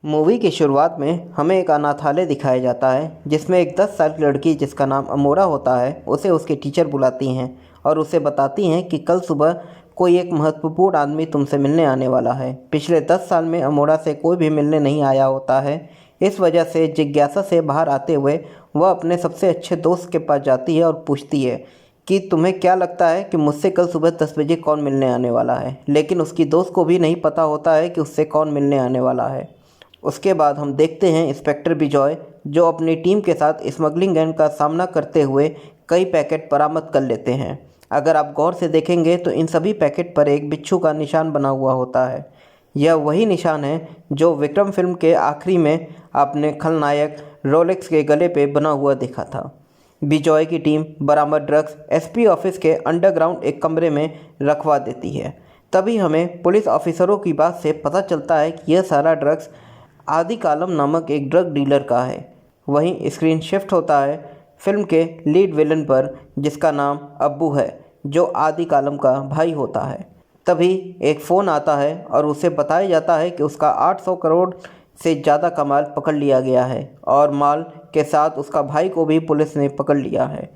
Movie की शुरुआत में हमें एक अनाथालय दिखाया जाता है जिसमें एक 10 साल की लड़की जिसका नाम अमोरा होता है उसे उसके टीचर बुलाती हैं और उसे बताती हैं कि कल सुबह कोई एक महत्वपूर्ण आदमी तुमसे मिलने आने वाला है। पिछले 10 साल में अमोरा से कोई भी मिलने नहीं आया होता है। इस वजह से जिज्ञासा से बाहर आते हुए वह अपने सबसे अच्छे दोस्त के पास जाती है और पूछती है कि तुम्हें क्या लगता है कि मुझसे कल सुबह 10 बजे कौन मिलने आने वाला है। लेकिन उसकी दोस्त को भी नहीं पता होता है कि उससे कौन मिलने आने वाला है। उसके बाद हम देखते हैं इंस्पेक्टर बिजॉय जो अपनी टीम के साथ स्मगलिंग गैंग का सामना करते हुए कई पैकेट बरामद कर लेते हैं। अगर आप गौर से देखेंगे तो इन सभी पैकेट पर एक बिच्छू का निशान बना हुआ होता है। यह वही निशान है जो विक्रम फिल्म के आखिरी में आपने खलनायक रोलेक्स के गले पे बना हुआ देखा था। बिजॉय की टीम बरामद ड्रग्स एसपी ऑफिस के अंडरग्राउंड एक कमरे में रखवा देती है। तभी हमें पुलिस ऑफिसरों की बात से पता चलता है कि यह सारा ड्रग्स आदि कालम नामक एक ड्रग डीलर का है। वहीं स्क्रीन शिफ्ट होता है फिल्म के लीड विलन पर जिसका नाम अब्बू है जो आदि कालम का भाई होता है। तभी एक फ़ोन आता है और उसे बताया जाता है कि उसका 800 करोड़ से ज़्यादा का माल पकड़ लिया गया है और माल के साथ उसका भाई को भी पुलिस ने पकड़ लिया है।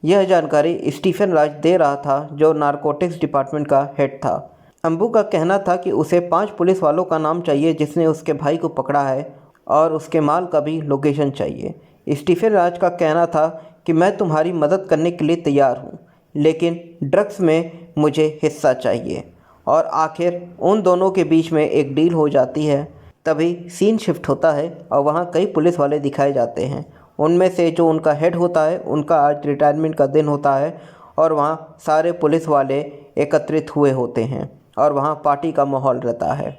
यह जानकारी स्टीफन राज दे रहा था जो नारकोटिक्स डिपार्टमेंट का हेड था। अम्बू का कहना था कि उसे 5 पुलिस वालों का नाम चाहिए जिसने उसके भाई को पकड़ा है और उसके माल का भी लोकेशन चाहिए। स्टीफन राज का कहना था कि मैं तुम्हारी मदद करने के लिए तैयार हूँ लेकिन ड्रग्स में मुझे हिस्सा चाहिए। और आखिर उन दोनों के बीच में एक डील हो जाती है। तभी सीन शिफ्ट होता है और वहाँ कई पुलिस वाले दिखाए जाते हैं। उनमें से जो उनका हेड होता है उनका आज रिटायरमेंट का दिन होता है और वहाँ सारे पुलिस वाले एकत्रित हुए होते हैं और वहाँ पार्टी का माहौल रहता है।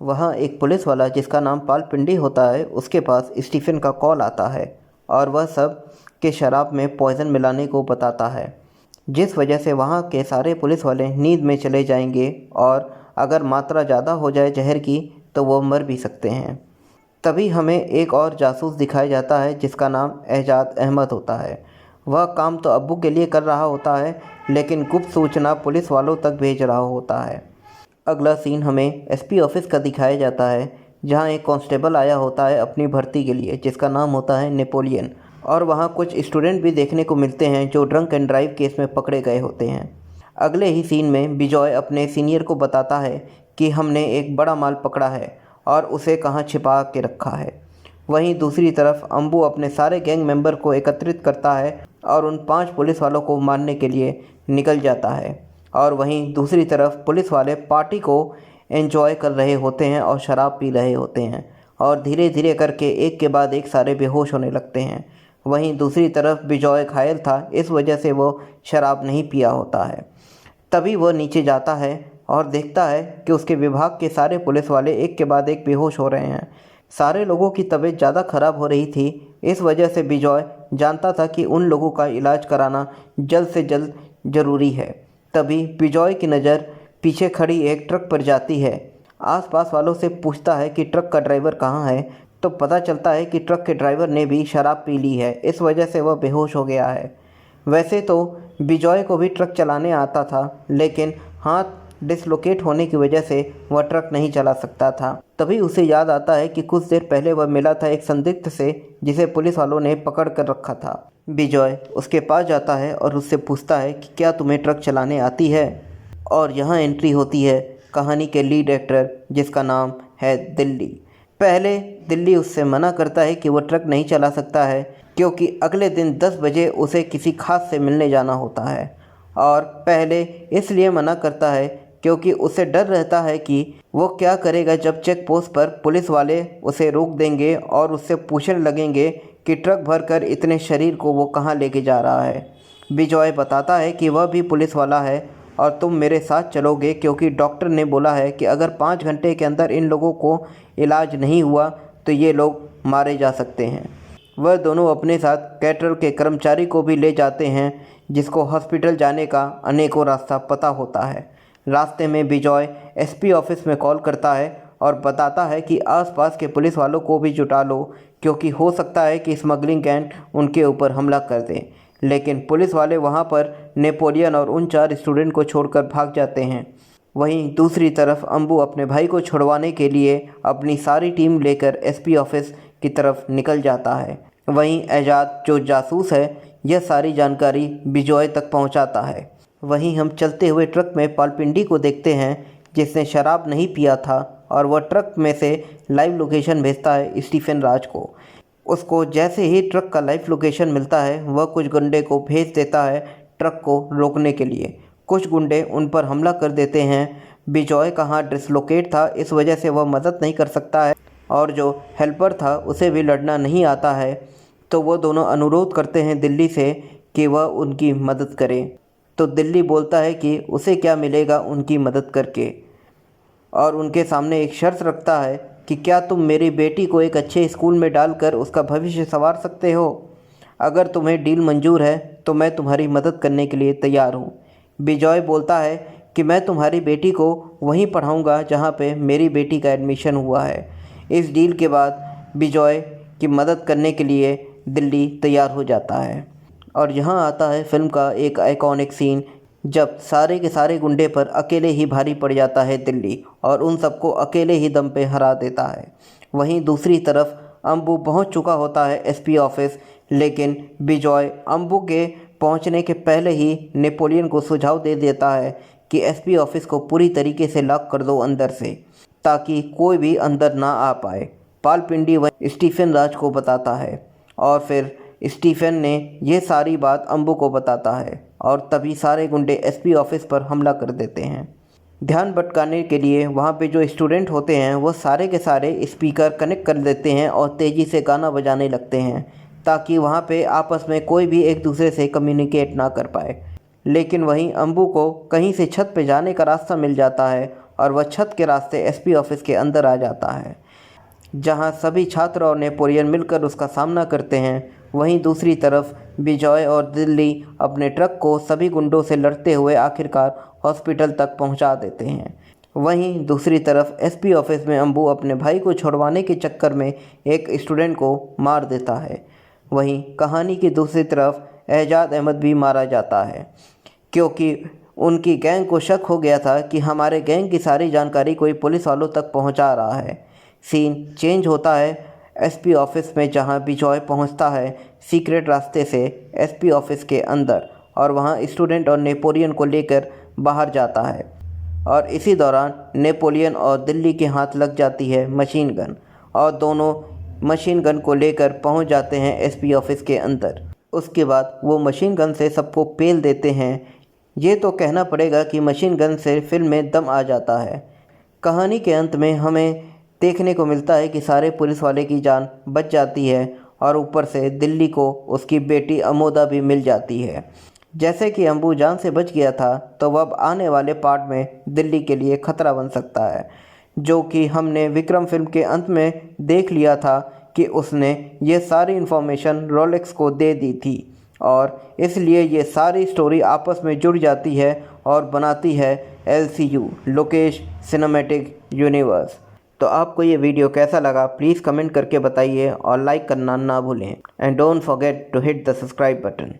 वहाँ एक पुलिस वाला जिसका नाम पाल पिंडी होता है उसके पास स्टीफन का कॉल आता है और वह सब के शराब में पॉइज़न मिलाने को बताता है जिस वजह से वहाँ के सारे पुलिस वाले नींद में चले जाएंगे और अगर मात्रा ज़्यादा हो जाए जहर की तो वो मर भी सकते हैं। तभी हमें एक और जासूस दिखाया जाता है जिसका नाम एजाज अहमद होता है। वह काम तो अब्बू के लिए कर रहा होता है लेकिन गुप्त सूचना पुलिस वालों तक भेज रहा होता है। अगला सीन हमें एसपी ऑफिस का दिखाया जाता है जहां एक कांस्टेबल आया होता है अपनी भर्ती के लिए जिसका नाम होता है नेपोलियन और वहां कुछ स्टूडेंट भी देखने को मिलते हैं जो ड्रंक एंड ड्राइव केस में पकड़े गए होते हैं। अगले ही सीन में बिजॉय अपने सीनियर को बताता है कि हमने एक बड़ा माल पकड़ा है और उसे कहाँ छिपा के रखा है। वहीं दूसरी तरफ अम्बू अपने सारे गैंग मेंबर को एकत्रित करता है और उन 5 पुलिस वालों को मारने के लिए निकल जाता है। और वहीं दूसरी तरफ पुलिस वाले पार्टी को एंजॉय कर रहे होते हैं और शराब पी रहे होते हैं और धीरे धीरे करके एक के बाद एक सारे बेहोश होने लगते हैं। वहीं दूसरी तरफ बिजॉय घायल था इस वजह से वो शराब नहीं पिया होता है। तभी वह नीचे जाता है और देखता है कि उसके विभाग के सारे पुलिस वाले एक के बाद एक बेहोश हो रहे हैं। सारे लोगों की तबीयत ज़्यादा ख़राब हो रही थी। इस वजह से बिजॉय जानता था कि उन लोगों का इलाज कराना जल्द से जल्द ज़रूरी है। तभी बिजॉय की नज़र पीछे खड़ी एक ट्रक पर जाती है। आसपास वालों से पूछता है कि ट्रक का ड्राइवर कहाँ है तो पता चलता है कि ट्रक के ड्राइवर ने भी शराब पी ली है इस वजह से वह बेहोश हो गया है। वैसे तो बिजॉय को भी ट्रक चलाने आता था लेकिन हाथ डिसलोकेट होने की वजह से वह ट्रक नहीं चला सकता था। तभी उसे याद आता है कि कुछ देर पहले वह मिला था एक संदिग्ध से जिसे पुलिस वालों ने पकड़ कर रखा था। बिजॉय उसके पास जाता है और उससे पूछता है कि क्या तुम्हें ट्रक चलाने आती है। और यहाँ एंट्री होती है कहानी के लीड एक्टर जिसका नाम है दिल्ली। पहले दिल्ली उससे मना करता है कि वह ट्रक नहीं चला सकता है क्योंकि अगले दिन 10 बजे उसे किसी खास से मिलने जाना होता है और पहले इसलिए मना करता है क्योंकि उसे डर रहता है कि वो क्या करेगा जब चेक पोस्ट पर पुलिस वाले उसे रोक देंगे और उससे पूछने लगेंगे कि ट्रक भरकर इतने शरीर को वो कहाँ लेके जा रहा है। बिजॉय बताता है कि वह भी पुलिस वाला है और तुम मेरे साथ चलोगे क्योंकि डॉक्टर ने बोला है कि अगर 5 घंटे के अंदर इन लोगों को इलाज नहीं हुआ तो ये लोग मारे जा सकते हैं। वह दोनों अपने साथ कैटरल के कर्मचारी को भी ले जाते हैं जिसको हॉस्पिटल जाने का अनेकों रास्ता पता होता है। रास्ते में बिजॉय एसपी ऑफिस में कॉल करता है और बताता है कि आसपास के पुलिस वालों को भी जुटा लो क्योंकि हो सकता है कि स्मगलिंग गैंग उनके ऊपर हमला कर दें। लेकिन पुलिस वाले वहां पर नेपोलियन और उन 4 स्टूडेंट को छोड़कर भाग जाते हैं। वहीं दूसरी तरफ अंबू अपने भाई को छुड़वाने के लिए अपनी सारी टीम लेकर एसपी ऑफिस की तरफ निकल जाता है। वहीं एजाज जो जासूस है यह सारी जानकारी बिजॉय तक पहुंचाता है। वहीं हम चलते हुए ट्रक में पालपिंडी को देखते हैं जिसने शराब नहीं पिया था और वह ट्रक में से लाइव लोकेशन भेजता है स्टीफन राज को। उसको जैसे ही ट्रक का लाइव लोकेशन मिलता है वह कुछ गुंडे को भेज देता है ट्रक को रोकने के लिए। कुछ गुंडे उन पर हमला कर देते हैं। बिजॉय का हाथ डिसलोकेट था, इस वजह से वह मदद नहीं कर सकता है और जो हेल्पर था उसे भी लड़ना नहीं आता है। तो वो दोनों अनुरोध करते हैं दिल्ली से कि वह उनकी मदद करे। तो दिल्ली बोलता है कि उसे क्या मिलेगा उनकी मदद करके, और उनके सामने एक शर्त रखता है कि क्या तुम मेरी बेटी को एक अच्छे स्कूल में डालकर उसका भविष्य संवार सकते हो। अगर तुम्हें डील मंजूर है तो मैं तुम्हारी मदद करने के लिए तैयार हूँ। बिजॉय बोलता है कि मैं तुम्हारी बेटी को वहीं पढ़ाऊँगा जहाँ पे मेरी बेटी का एडमिशन हुआ है। इस डील के बाद बिजॉय की मदद करने के लिए दिल्ली तैयार हो जाता है। और यहाँ आता है फिल्म का एक आइकॉनिक सीन, जब सारे के सारे गुंडे पर अकेले ही भारी पड़ जाता है दिल्ली और उन सबको अकेले ही दम पे हरा देता है। वहीं दूसरी तरफ अंबू पहुंच चुका होता है एसपी ऑफिस, लेकिन बिजॉय अंबू के पहुंचने के पहले ही नेपोलियन को सुझाव दे देता है कि एसपी ऑफिस को पूरी तरीके से लॉक कर दो अंदर से, ताकि कोई भी अंदर ना आ पाए। पालपिंडी वह स्टीफन राज को बताता है और फिर स्टीफन ने यह सारी बात अंबू को बताता है और तभी सारे गुंडे एसपी ऑफिस पर हमला कर देते हैं। ध्यान भटकाने के लिए वहाँ पे जो स्टूडेंट होते हैं वो सारे के सारे स्पीकर कनेक्ट कर देते हैं और तेज़ी से गाना बजाने लगते हैं ताकि वहाँ पे आपस में कोई भी एक दूसरे से कम्युनिकेट ना कर पाए। लेकिन वहीं अंबू को कहीं से छत पे जाने का रास्ता मिल जाता है और वह छत के रास्ते एसपी ऑफिस के अंदर आ जाता है, जहाँ सभी छात्र और नेपोलियन मिलकर उसका सामना करते हैं। वहीं दूसरी तरफ बिजॉय और दिल्ली अपने ट्रक को सभी गुंडों से लड़ते हुए आखिरकार हॉस्पिटल तक पहुंचा देते हैं। वहीं दूसरी तरफ एसपी ऑफिस में अंबू अपने भाई को छुड़वाने के चक्कर में एक स्टूडेंट को मार देता है। वहीं कहानी की दूसरी तरफ एजाज अहमद भी मारा जाता है, क्योंकि उनकी गैंग को शक हो गया था कि हमारे गैंग की सारी जानकारी कोई पुलिस वालों तक पहुंचा रहा है। सीन चेंज होता है एसपी ऑफिस में, जहां बिजॉय पहुंचता है सीक्रेट रास्ते से एसपी ऑफिस के अंदर और वहां स्टूडेंट और नेपोलियन को लेकर बाहर जाता है। और इसी दौरान नेपोलियन और दिल्ली के हाथ लग जाती है मशीन गन और दोनों मशीन गन को लेकर पहुंच जाते हैं एसपी ऑफिस के अंदर। उसके बाद वो मशीन गन से सबको पेल देते हैं। ये तो कहना पड़ेगा कि मशीन गन से फिल्म में दम आ जाता है। कहानी के अंत में हमें देखने को मिलता है कि सारे पुलिस वाले की जान बच जाती है और ऊपर से दिल्ली को उसकी बेटी अमोदा भी मिल जाती है। जैसे कि अंबू जान से बच गया था तो अब आने वाले पार्ट में दिल्ली के लिए खतरा बन सकता है, जो कि हमने विक्रम फिल्म के अंत में देख लिया था कि उसने ये सारी इन्फॉर्मेशन रोलेक्स को दे दी थी और इसलिए ये सारी स्टोरी आपस में जुड़ जाती है और बनाती है LCU लोकेश सिनेमैटिक यूनिवर्स। तो आपको ये वीडियो कैसा लगा प्लीज़ कमेंट करके बताइए और लाइक करना ना भूलें and don't forget to hit the subscribe button.